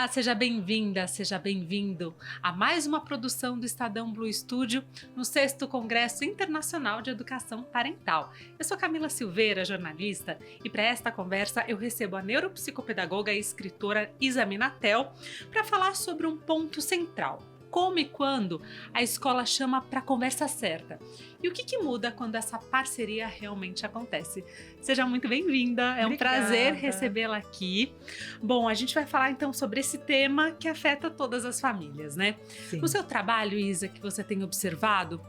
Olá, seja bem-vinda, seja bem-vindo a mais uma produção do Estadão Blue Studio no 6º Congresso Internacional de Educação Parental. Eu sou Camila Silveira, jornalista, e para esta conversa eu recebo a neuropsicopedagoga e escritora Isa Minatel para falar sobre um ponto central. Como e quando a escola chama para a conversa certa? E o que muda quando essa parceria realmente acontece? Seja muito bem-vinda, é um prazer recebê-la aqui. Bom, a gente vai falar então sobre esse tema que afeta todas as famílias, né? Sim. No seu trabalho, Isa, que você tem observado,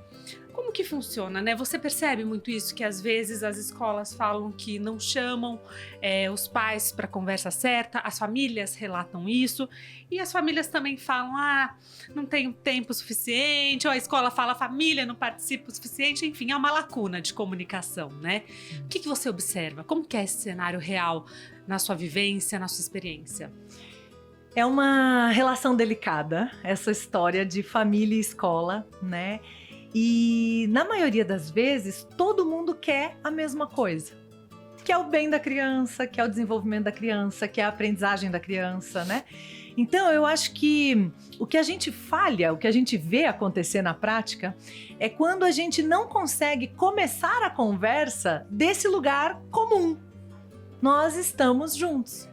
como que funciona, né? Você percebe muito isso, que às vezes as escolas falam que não chamam os pais para a conversa certa, as famílias relatam isso, e as famílias também falam, não tenho tempo suficiente, ou a escola fala, a família não participa o suficiente, enfim, é uma lacuna de comunicação, né? O que você observa? Como que é esse cenário real na sua vivência, na sua experiência? É uma relação delicada, essa história de família e escola, né? E na maioria das vezes, todo mundo quer a mesma coisa. Que é o bem da criança, que é o desenvolvimento da criança, que é a aprendizagem da criança, né? Então, eu acho que o que a gente falha, o que a gente vê acontecer na prática, é quando a gente não consegue começar a conversa desse lugar comum. Nós estamos juntos.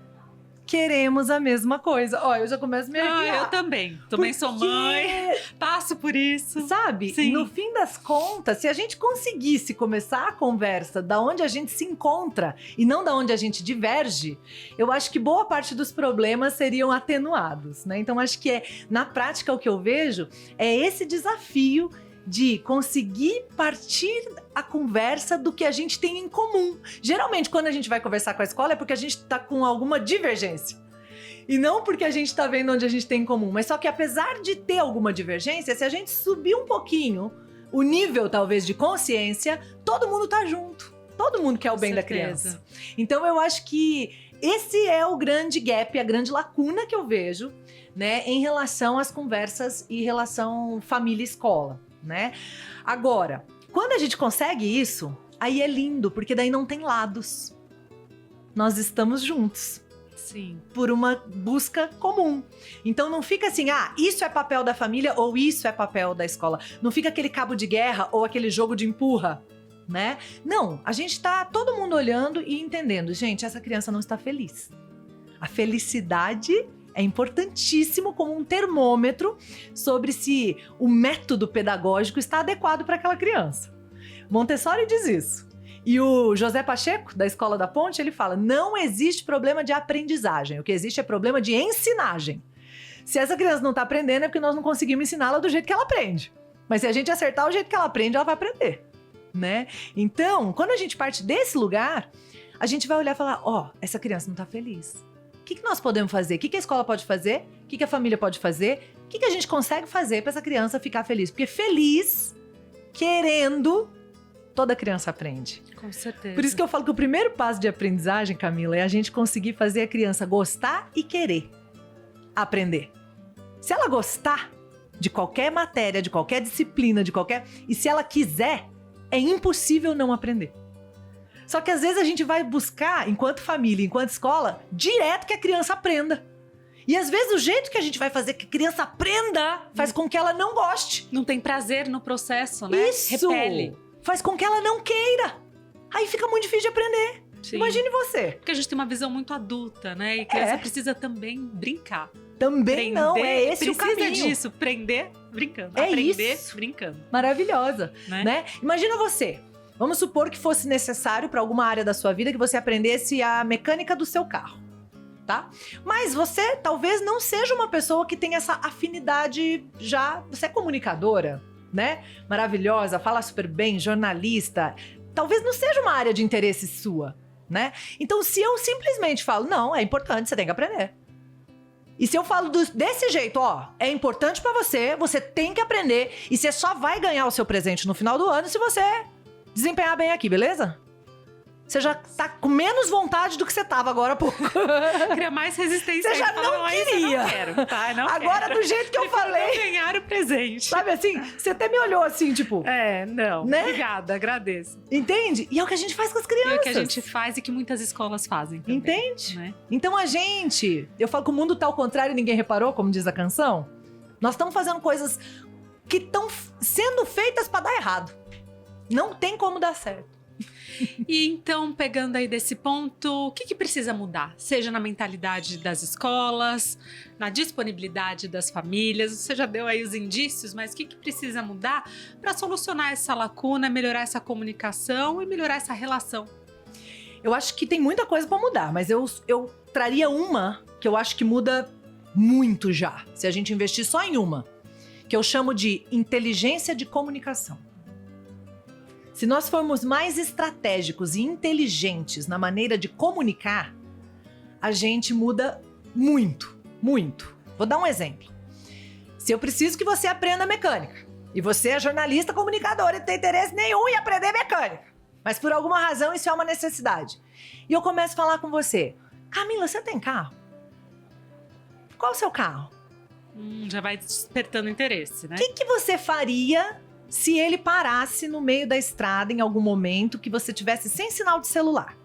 Queremos a mesma coisa. Ó, eu já começo a me arrepiar. Eu também. Também sou mãe, passo por isso. Sabe? Sim. No fim das contas, se a gente conseguisse começar a conversa da onde a gente se encontra e não da onde a gente diverge, eu acho que boa parte dos problemas seriam atenuados, né? Então, acho que na prática o que eu vejo é esse desafio de conseguir partir a conversa do que a gente tem em comum. Geralmente, quando a gente vai conversar com a escola, é porque a gente está com alguma divergência. E não porque a gente está vendo onde a gente tem em comum. Mas só que apesar de ter alguma divergência, se a gente subir um pouquinho o nível, talvez, de consciência, todo mundo está junto. Todo mundo quer o bem da criança. Então, eu acho que esse é o grande gap, a grande lacuna que eu vejo, né, em relação às conversas e relação família-escola. Né? Agora, quando a gente consegue isso, aí é lindo, porque daí não tem lados. Nós estamos juntos. Sim. Por uma busca comum. Então não fica assim, isso é papel da família ou isso é papel da escola. Não fica aquele cabo de guerra ou aquele jogo de empurra, né? Não, a gente tá todo mundo olhando e entendendo, gente, essa criança não está feliz. A felicidade é importantíssimo como um termômetro sobre se o método pedagógico está adequado para aquela criança. Montessori diz isso. E o José Pacheco, da Escola da Ponte, ele fala, não existe problema de aprendizagem, o que existe é problema de ensinagem. Se essa criança não está aprendendo é porque nós não conseguimos ensiná-la do jeito que ela aprende. Mas se a gente acertar o jeito que ela aprende, ela vai aprender, né? Então, quando a gente parte desse lugar, a gente vai olhar e falar, essa criança não está feliz. O que nós podemos fazer? O que a escola pode fazer? O que a família pode fazer? O que a gente consegue fazer para essa criança ficar feliz? Porque feliz, querendo, toda criança aprende. Com certeza. Por isso que eu falo que o primeiro passo de aprendizagem, Camila, é a gente conseguir fazer a criança gostar e querer aprender. Se ela gostar de qualquer matéria, de qualquer disciplina, e se ela quiser, é impossível não aprender. Só que às vezes a gente vai buscar, enquanto família, enquanto escola, direto que a criança aprenda. E às vezes o jeito que a gente vai fazer que a criança aprenda faz com que ela não goste. Não tem prazer no processo, né? Isso! Repele. Faz com que ela não queira. Aí fica muito difícil de aprender. Sim. Imagine você. Porque a gente tem uma visão muito adulta, né? E a criança precisa também brincar. Também não, é esse o caminho. Precisa disso, aprender brincando. É aprender isso. Brincando. Maravilhosa, né? Imagina você. Vamos supor que fosse necessário para alguma área da sua vida que você aprendesse a mecânica do seu carro, tá? Mas você talvez não seja uma pessoa que tem essa afinidade já... Você é comunicadora, né? Maravilhosa, fala super bem, jornalista. Talvez não seja uma área de interesse sua, né? Então, se eu simplesmente falo, não, é importante, você tem que aprender. E se eu falo desse jeito, é importante para você, você tem que aprender e você só vai ganhar o seu presente no final do ano se você desempenhar bem aqui, beleza? Você já tá com menos vontade do que você tava agora há pouco. Cria mais resistência. Você já não queria. Não quero, tá? Não Agora, quero. do jeito que eu falei. Ganhar o presente. Sabe assim? Você até me olhou assim, tipo... Não. Né? Obrigada, agradeço. Entende? E é o que a gente faz com as crianças. E é o que a gente faz e que muitas escolas fazem também. Entende? Né? Então eu falo que o mundo tá ao contrário e ninguém reparou, como diz a canção. Nós estamos fazendo coisas que estão sendo feitas para dar errado. Não tem como dar certo. E então, pegando aí desse ponto, o que precisa mudar? Seja na mentalidade das escolas, na disponibilidade das famílias, você já deu aí os indícios, mas o que precisa mudar para solucionar essa lacuna, melhorar essa comunicação e melhorar essa relação? Eu acho que tem muita coisa para mudar, mas eu traria uma que eu acho que muda muito já, se a gente investir só em uma, que eu chamo de inteligência de comunicação. Se nós formos mais estratégicos e inteligentes na maneira de comunicar, a gente muda muito, muito. Vou dar um exemplo. Se eu preciso que você aprenda mecânica, e você é jornalista, comunicador e não tem interesse nenhum em aprender mecânica, mas por alguma razão isso é uma necessidade, e eu começo a falar com você, Camila, você tem carro? Qual é o seu carro? Já vai despertando interesse, né? O que você faria se ele parasse no meio da estrada em algum momento que você tivesse sem sinal de celular?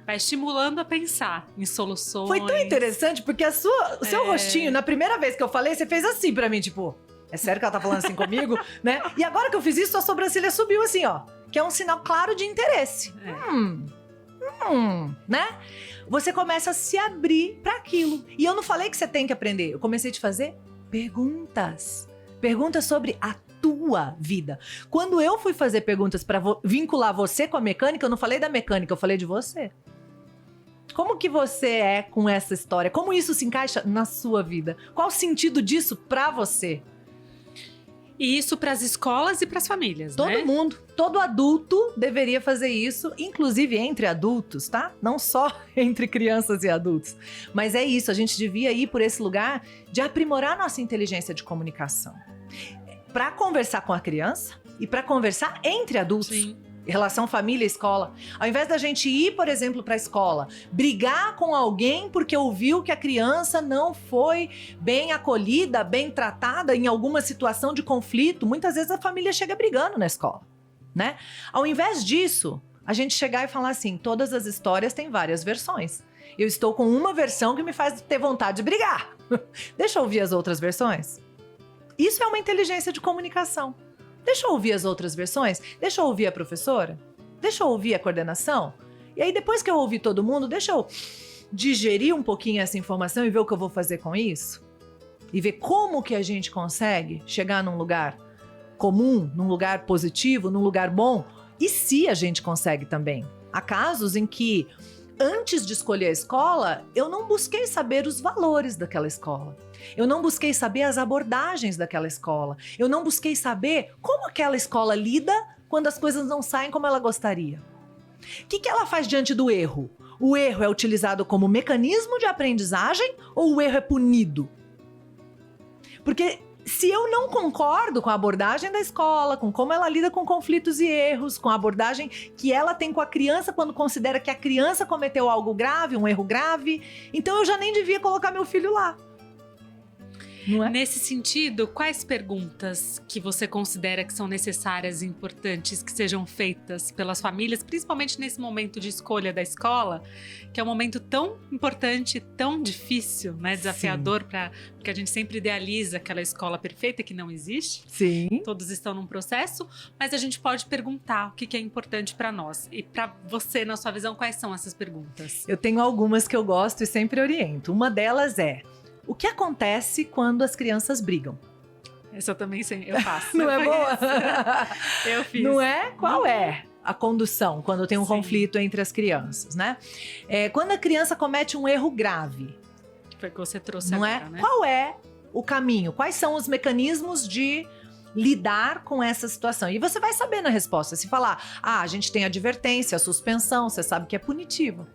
Vai estimulando a pensar em soluções. Foi tão interessante porque o seu rostinho, na primeira vez que eu falei, você fez assim pra mim, tipo, é sério que ela tá falando assim comigo, né? E agora que eu fiz isso, sua sobrancelha subiu assim, ó, que é um sinal claro de interesse. Né? Você começa a se abrir pra aquilo. E eu não falei que você tem que aprender, eu comecei a te fazer perguntas. Perguntas sobre a tua vida. Quando eu fui fazer perguntas para vincular você com a mecânica, eu não falei da mecânica, eu falei de você. Como que você é com essa história? Como isso se encaixa na sua vida? Qual o sentido disso para você? E isso para as escolas e para as famílias, né? Todo mundo, todo adulto deveria fazer isso, inclusive entre adultos, tá? Não só entre crianças e adultos. Mas é isso, a gente devia ir por esse lugar de aprimorar nossa inteligência de comunicação. Para conversar com a criança e para conversar entre adultos. Sim. Relação família-escola. Ao invés da gente ir, por exemplo, para a escola, brigar com alguém porque ouviu que a criança não foi bem acolhida, bem tratada em alguma situação de conflito, muitas vezes a família chega brigando na escola, né? Ao invés disso, a gente chegar e falar assim, todas as histórias têm várias versões. Eu estou com uma versão que me faz ter vontade de brigar. Deixa eu ouvir as outras versões. Isso é uma inteligência de comunicação. Deixa eu ouvir as outras versões, deixa eu ouvir a professora, deixa eu ouvir a coordenação. E aí depois que eu ouvir todo mundo, deixa eu digerir um pouquinho essa informação e ver o que eu vou fazer com isso. E ver como que a gente consegue chegar num lugar comum, num lugar positivo, num lugar bom. E se a gente consegue também. Há casos em que, antes de escolher a escola, eu não busquei saber os valores daquela escola. Eu não busquei saber as abordagens daquela escola. Eu não busquei saber como aquela escola lida quando as coisas não saem como ela gostaria. O que ela faz diante do erro? O erro é utilizado como mecanismo de aprendizagem ou o erro é punido? Porque se eu não concordo com a abordagem da escola, com como ela lida com conflitos e erros, com a abordagem que ela tem com a criança quando considera que a criança cometeu algo grave, um erro grave, então eu já nem devia colocar meu filho lá. Não é? Nesse sentido, quais perguntas que você considera que são necessárias e importantes que sejam feitas pelas famílias, principalmente nesse momento de escolha da escola, que é um momento tão importante, tão difícil, né, desafiador, porque a gente sempre idealiza aquela escola perfeita que não existe. Sim. Todos estão num processo, mas a gente pode perguntar o que é importante para nós. E para você, na sua visão, quais são essas perguntas? Eu tenho algumas que eu gosto e sempre oriento. Uma delas é: o que acontece quando as crianças brigam? Essa eu também sei, eu faço. Não é boa? Eu fiz. Não é? Qual é a condução quando tem um conflito entre as crianças, né? Quando a criança comete um erro grave. Foi o que você trouxe não agora, é? né? Qual é o caminho? Quais são os mecanismos de lidar com essa situação? E você vai saber na resposta. Se falar, a gente tem advertência, suspensão, você sabe que é punitivo.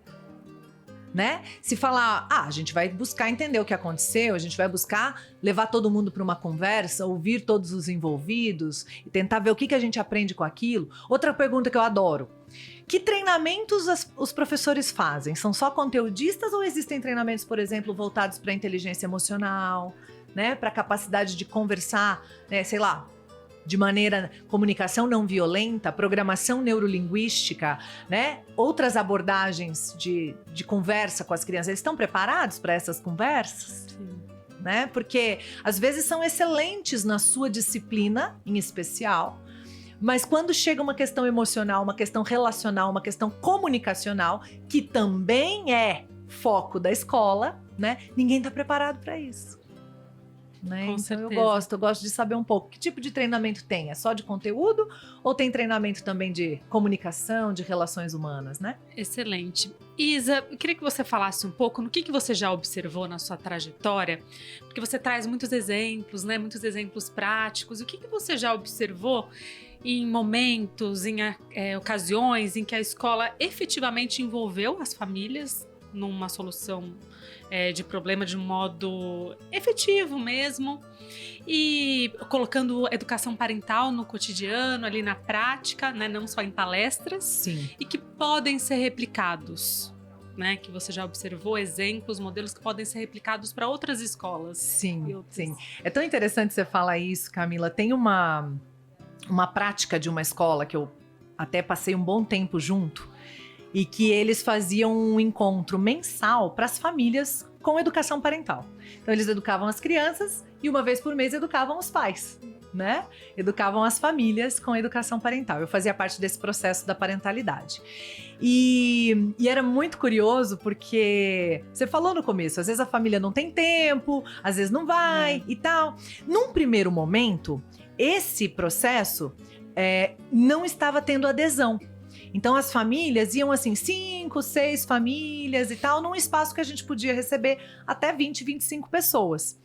né? Se falar, a gente vai buscar entender o que aconteceu, a gente vai buscar levar todo mundo para uma conversa, ouvir todos os envolvidos e tentar ver o que a gente aprende com aquilo. Outra pergunta que eu adoro: que treinamentos os professores fazem? São só conteudistas ou existem treinamentos, por exemplo, voltados para inteligência emocional, né? Para capacidade de conversar, né? Sei lá, de maneira, comunicação não violenta, programação neurolinguística, né? Outras abordagens de conversa com as crianças. Eles estão preparados para essas conversas? Sim. Né? Porque às vezes são excelentes na sua disciplina, em especial, mas quando chega uma questão emocional, uma questão relacional, uma questão comunicacional, que também é foco da escola, né? Ninguém está preparado para isso. Né? Com então certeza. eu gosto de saber um pouco que tipo de treinamento tem. É só de conteúdo ou tem treinamento também de comunicação, de relações humanas, né? Excelente. Isa, eu queria que você falasse um pouco no que você já observou na sua trajetória, porque você traz muitos exemplos, né? Muitos exemplos práticos. O que você já observou em momentos, em ocasiões em que a escola efetivamente envolveu as famílias numa solução de problema de um modo efetivo mesmo, e colocando educação parental no cotidiano, ali na prática, né, não só em palestras, Sim. e que podem ser replicados, né, que você já observou exemplos, modelos que podem ser replicados para outras escolas. Sim, sim. É tão interessante você falar isso, Camila. Tem uma prática de uma escola que eu até passei um bom tempo junto, e que eles faziam um encontro mensal para as famílias com educação parental. Então eles educavam as crianças e uma vez por mês educavam os pais, né? Educavam as famílias com educação parental. Eu fazia parte desse processo da parentalidade. E era muito curioso porque você falou no começo, às vezes a família não tem tempo, às vezes não vai e tal. Num primeiro momento, esse processo não estava tendo adesão. Então as famílias iam assim, 5, 6 famílias e tal, num espaço que a gente podia receber até 20, 25 pessoas.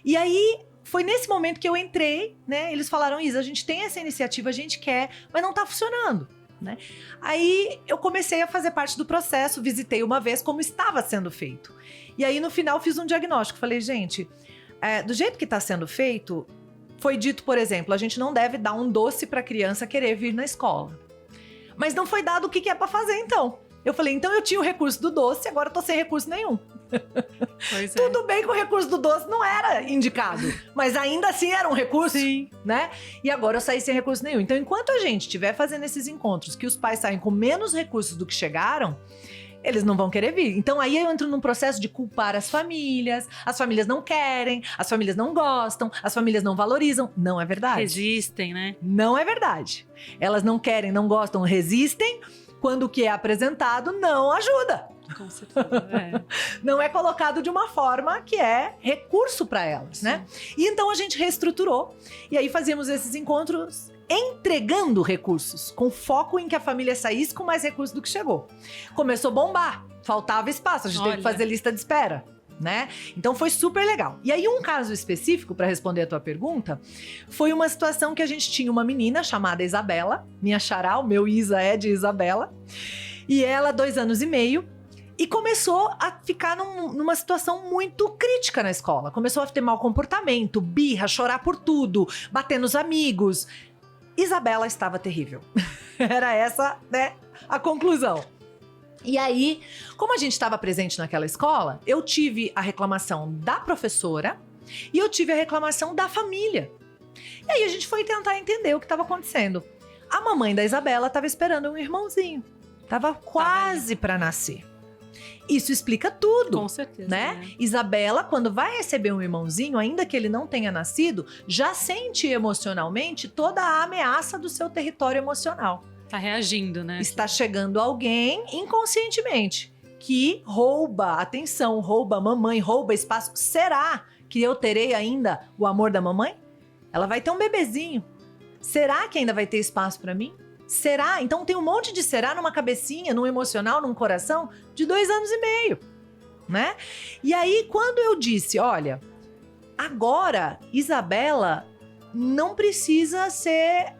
E aí foi nesse momento que eu entrei, né? Eles falaram, Isa, a gente tem essa iniciativa, a gente quer, mas não tá funcionando, né? Aí eu comecei a fazer parte do processo, visitei uma vez como estava sendo feito. E aí no final fiz um diagnóstico, falei, gente, do jeito que está sendo feito, foi dito, por exemplo, a gente não deve dar um doce para a criança querer vir na escola. Mas não foi dado o que é para fazer, então. Eu falei, então eu tinha o recurso do doce, agora eu tô sem recurso nenhum. Pois Tudo bem que o recurso do doce não era indicado, mas ainda assim era um recurso, Sim. né? E agora eu saí sem recurso nenhum. Então, enquanto a gente estiver fazendo esses encontros, que os pais saem com menos recursos do que chegaram, eles não vão querer vir. Então aí eu entro num processo de culpar as famílias não querem, as famílias não gostam, as famílias não valorizam. Não é verdade. Resistem, né? Não é verdade. Elas não querem, não gostam, resistem, quando o que é apresentado não ajuda. Com certeza. Não é colocado de uma forma que é recurso para elas, né? E então a gente reestruturou e aí fazíamos esses encontros entregando recursos, com foco em que a família saísse com mais recursos do que chegou. Começou a bombar, faltava espaço, a gente teve que fazer lista de espera, né? Então foi super legal. E aí um caso específico, para responder a tua pergunta, foi uma situação que a gente tinha uma menina chamada Isabela, minha xará, o meu Isa é de Isabela, e ela 2 anos e meio, e começou a ficar numa situação muito crítica na escola. Começou a ter mau comportamento, birra, chorar por tudo, bater nos amigos. Isabela estava terrível. Era essa, né, a conclusão. E aí, como a gente estava presente naquela escola, eu tive a reclamação da professora e eu tive a reclamação da família. E aí a gente foi tentar entender o que estava acontecendo. A mamãe da Isabela estava esperando um irmãozinho. Estava quase para nascer. Isso explica tudo. Com certeza. Né? Isabela, quando vai receber um irmãozinho, ainda que ele não tenha nascido, já sente emocionalmente toda a ameaça do seu território emocional. Tá reagindo, né? Está chegando alguém inconscientemente que rouba atenção, rouba a mamãe, rouba espaço. Será que eu terei ainda o amor da mamãe? Ela vai ter um bebezinho. Será que ainda vai ter espaço para mim? Será? Então tem um monte de será numa cabecinha, num emocional, num coração de 2 anos e meio, né? E aí, quando eu disse, olha, agora Isabela não precisa ser...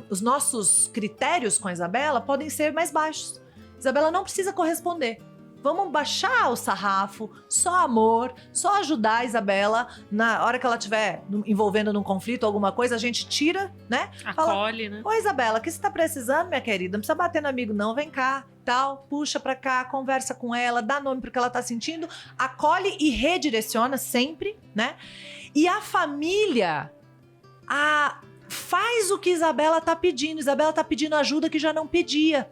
os nossos critérios com a Isabela podem ser mais baixos. Isabela não precisa corresponder. Vamos baixar o sarrafo, só amor, só ajudar a Isabela. Na hora que ela estiver envolvendo num conflito, alguma coisa, a gente tira, né? Acolhe, né? Oi, Isabela, o que você tá precisando, minha querida? Não precisa bater no amigo, não. Vem cá, tal. Puxa pra cá, conversa com ela, dá nome pro que ela tá sentindo. Acolhe e redireciona sempre, né? E a família faz o que Isabela tá pedindo. Isabela tá pedindo ajuda que já não pedia.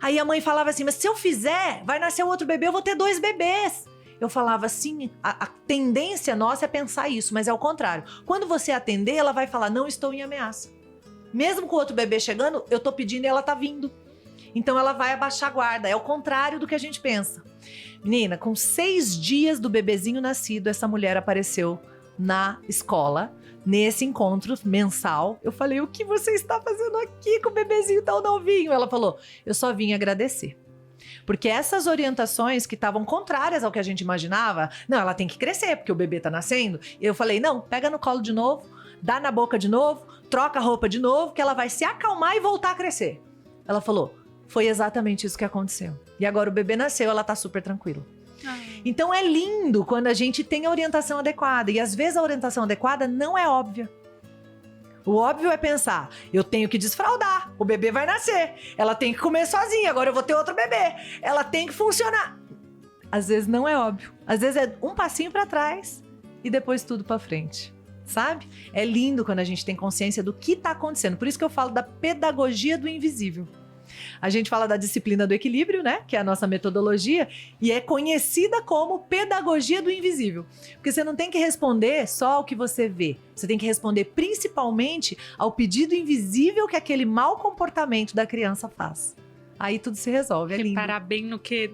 Aí a mãe falava assim, mas se eu fizer, vai nascer outro bebê, eu vou ter 2 bebês. Eu falava assim, a tendência nossa é pensar isso, mas é o contrário. Quando você atender, ela vai falar, não estou em ameaça. Mesmo com o outro bebê chegando, eu tô pedindo e ela tá vindo. Então ela vai abaixar a guarda, é o contrário do que a gente pensa. Menina, com 6 dias do bebezinho nascido, essa mulher apareceu na escola, nesse encontro mensal. Eu falei, o que você está fazendo aqui com o bebezinho tão novinho? Ela falou, eu só vim agradecer. Porque essas orientações que estavam contrárias ao que a gente imaginava, não, ela tem que crescer, porque o bebê tá nascendo. Eu falei, não, pega no colo de novo, dá na boca de novo, troca a roupa de novo, que ela vai se acalmar e voltar a crescer. Ela falou, foi exatamente isso que aconteceu. E agora o bebê nasceu, ela tá super tranquila. Então é lindo quando a gente tem a orientação adequada. E às vezes a orientação adequada não é óbvia. O óbvio é pensar, eu tenho que desfraldar, o bebê vai nascer. Ela tem que comer sozinha, agora eu vou ter outro bebê. Ela tem que funcionar. Às vezes não é óbvio. Às vezes é um passinho pra trás e depois tudo pra frente. Sabe? É lindo quando a gente tem consciência do que tá acontecendo. Por isso que eu falo da pedagogia do invisível. A gente fala da disciplina do equilíbrio, né? Que é a nossa metodologia e é conhecida como pedagogia do invisível. Porque você não tem que responder só ao que você vê. Você tem que responder principalmente ao pedido invisível que aquele mau comportamento da criança faz. Aí tudo se resolve, é lindo. Reparar bem no que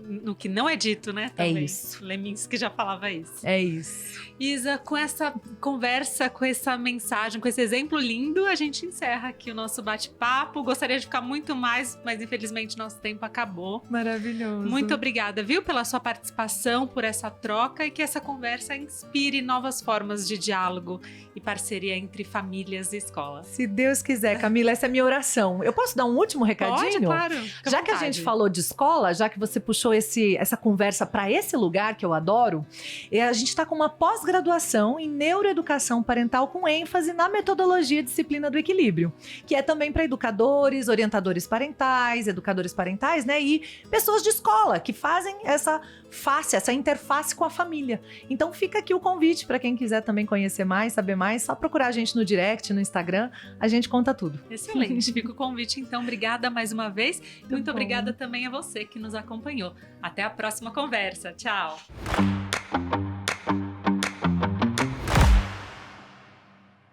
não é dito, né? Também. É isso. Leminski já falava isso. É isso. Isa, com essa conversa, com essa mensagem, com esse exemplo lindo, a gente encerra aqui o nosso bate-papo. Gostaria de ficar muito mais, mas infelizmente nosso tempo acabou. Maravilhoso. Muito obrigada, viu, pela sua participação, por essa troca e que essa conversa inspire novas formas de diálogo e parceria entre famílias e escolas. Se Deus quiser, Camila, essa é a minha oração. Eu posso dar um último recadinho? Pode, claro. Já que a gente falou de escola, já que você puxou essa conversa para esse lugar que eu adoro, a gente está com uma pós-graduação em neuroeducação parental com ênfase na metodologia disciplina do equilíbrio, que é também para educadores, orientadores parentais, educadores parentais, né? E pessoas de escola que fazem essa interface com a família. Então fica aqui o convite para quem quiser também conhecer mais, saber mais, só procurar a gente no direct, no Instagram, a gente conta tudo. Excelente, fica o convite então, obrigada mais uma vez. Muito obrigada também a você que nos acompanhou. Até a próxima conversa. Tchau!